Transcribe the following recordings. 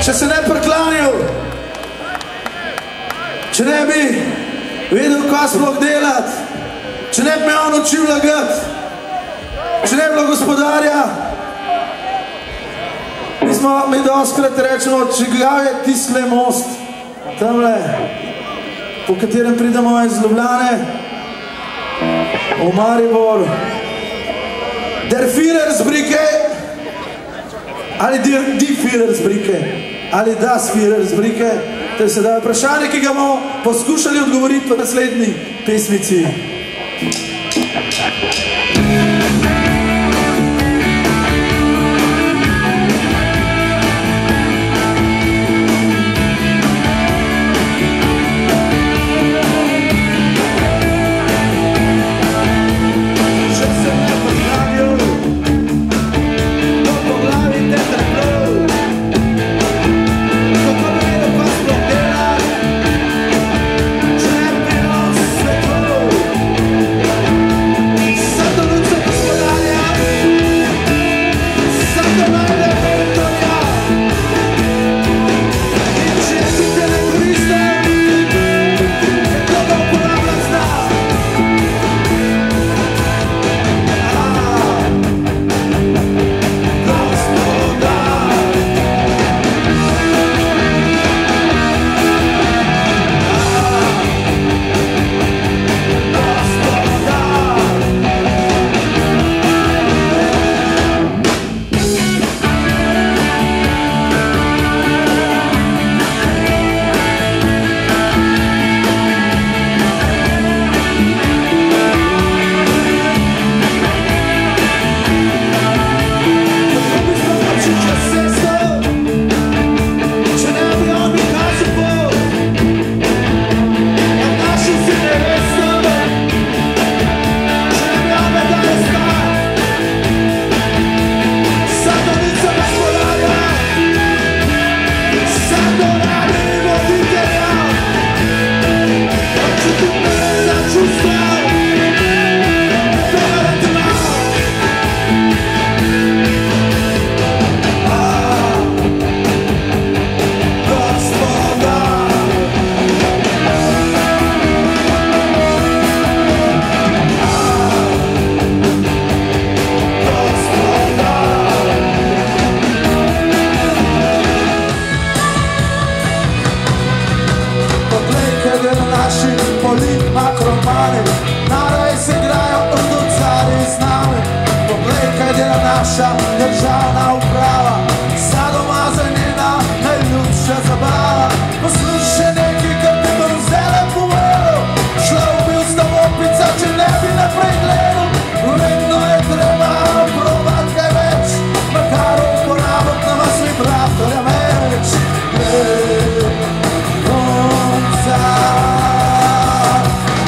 če se ne priklanjal, če ne bi vedel, kaj sploh delati, če ne bi me on učil lagati, če ne bi bilo gospodarja. Mi doskrat rečemo, čigav je tisle most, tamle, po katerem pridemo iz Ljubljane, v Maribor. Der Führersbrücke, ali die Führersbrücke, ali das Führersbrücke. To je sedaj vprašanje, ki ga bomo poskušali odgovoriti v naslednji pesmici. Državna uprava, sadomazenina, najljubša zabava. Poslušaj nekaj, kar ti bom zdajle povedal. Šla bi s tabo pica, če ne bi naprej gledal. Vedno je treba provat kaj več, makar uporabiti nama svoj bratorja več. Konca,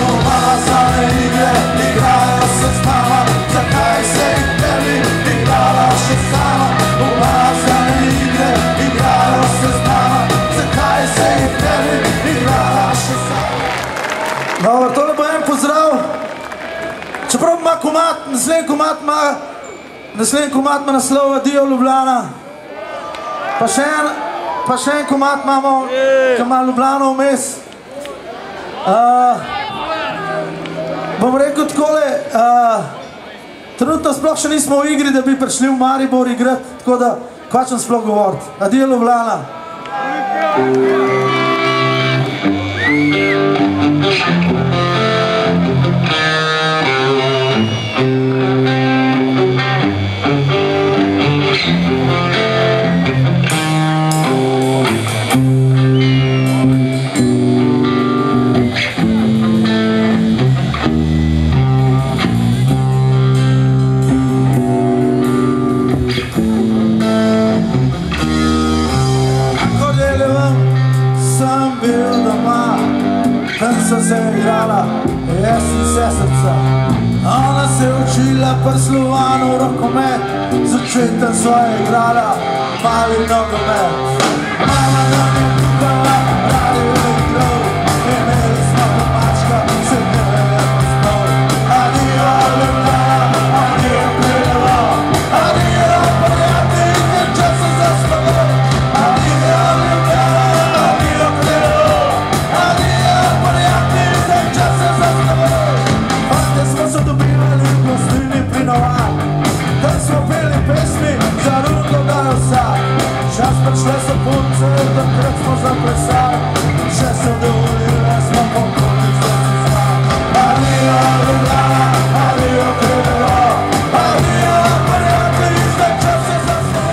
umazane igre, igrajo se z nama, zakaj se jih ne bi igrala še sama. Umazane igre, igrajo se z nama, zakaj se jih ne bi igrala še sama. Dobro, tole bo en pozdrav. Čeprav ima komad, naslednji komad ima naslov Adijo Ljubljana. Pa še en komad imamo, ki ima Ljubljano vmes. Bom rekel takole, trenutno sploh še nismo v igri, da bi prišli v Maribor igrati, tako da kvačem sploh govoriti. Adijo Ljubljana. Tam so se igrala, jaz in sestrca. Ona se je učila pri Slovanu rokomet, z očetom svoje igrala mali nogomet. Mama nam je kuhala radio igrov, imeli smo domačka, se imeli lepo spol. Adijo Ljubljana, adijo Kraljevo, adijo prijatelji, ker časa za spol. Adijo prišle so punce, takrat smo zaplesali, še sem dovolila, smo pokoli zdaj zna. Adijo, Ljubljana, adijo, Krivilo, adijo, prijatelji, zdaj čas je za zdaj.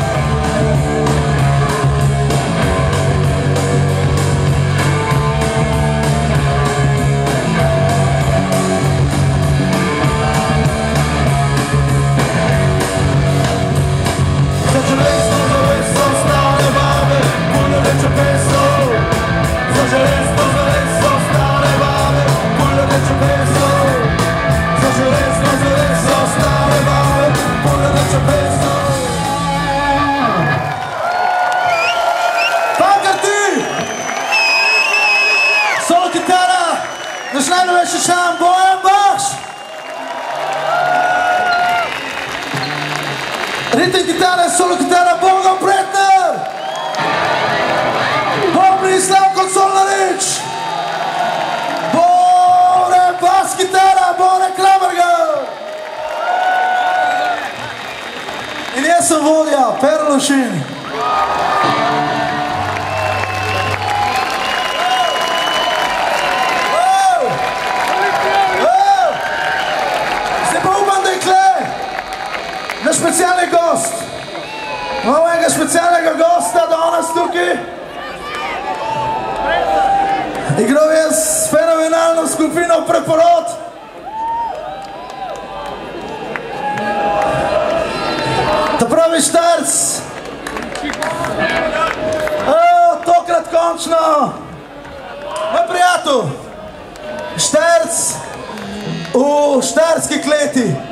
Za železno zaveso stare babe, puno veče peso. Za železno zaveso stare babe, puno veče peso. Za železno zaveso stare babe, puno veče peso. Pankati! Solo kitara, naš najnovejši član Bojan Bakš. Ritem kitara, solo kitara Bogan Pretner. Bobni Slavko Colnarič. Bore bas kitara, Bore Kramergal. In jaz sem vodja, Per Lušin. Zdaj pa upam, da je kle naš specialni gost. Imamo enega specialnega gosta danes tukaj. Igral je s fenomenalno skupino Preporod. Ta pravi Šterc. Tokrat končno. Moj prijatelj. Šterc v šterski kleti.